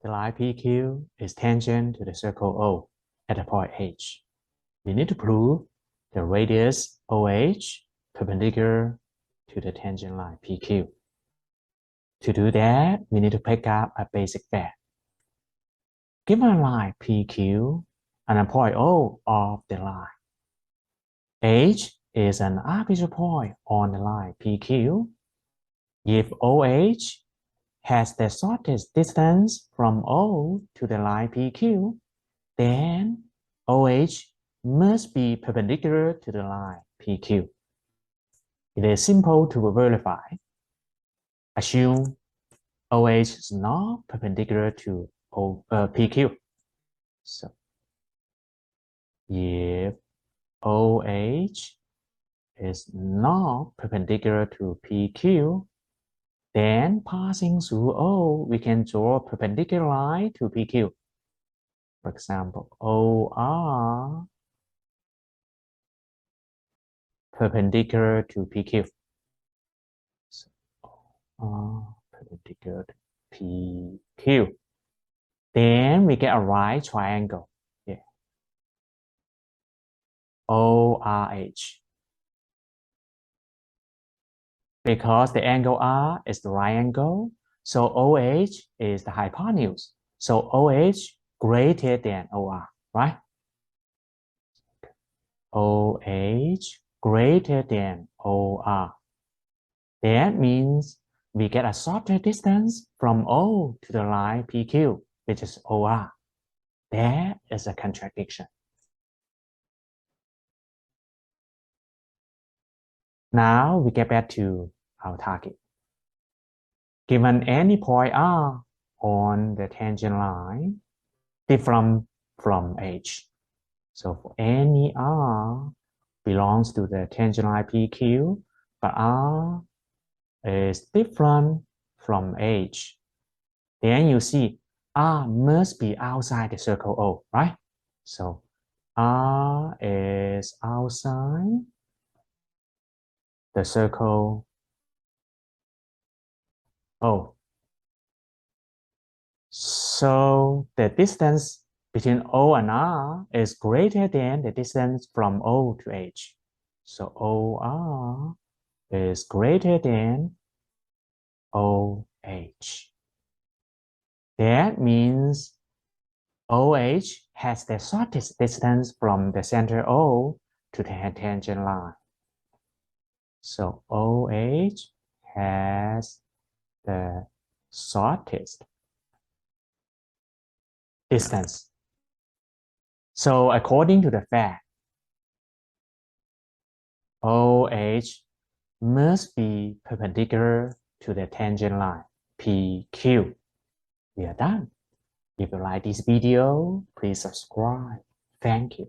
The line PQ is tangent to the circle O at the point H. We need to prove the radius OH perpendicular to the tangent line PQ. To do that, we need to pick up a basic fact. Given a line PQ and a point O of the line, H is an arbitrary point on the line PQ. If OH has the shortest distance from O to the line PQ, then OH must be perpendicular to the line PQ. It is simple to verify. Assume OH is not perpendicular to PQ. So, if OH is not perpendicular to PQ, then passing through O, we can draw a perpendicular line to PQ. For example, OR perpendicular to PQ. So, OR perpendicular to PQ. Then we get a right triangle. Yeah. ORH. Because the angle R is the right angle, so OH is the hypotenuse. So OH greater than OR, right? OH greater than OR. That means we get a shorter distance from O to the line PQ, which is OR. That is a contradiction. Now we get back to our target. Given any point R on the tangent line, different from H. So for any R belongs to the tangent line PQ, but R is different from H. Then you see R must be outside the circle O, right? So R is outside the circle O. So the distance between O and R is greater than the distance from O to H. So OR is greater than OH. That means OH has the shortest distance from the center O to the tangent line. So OH has the shortest distance. So according to the fact, OH must be perpendicular to the tangent line PQ. We are done. If you like this video, please subscribe. Thank you.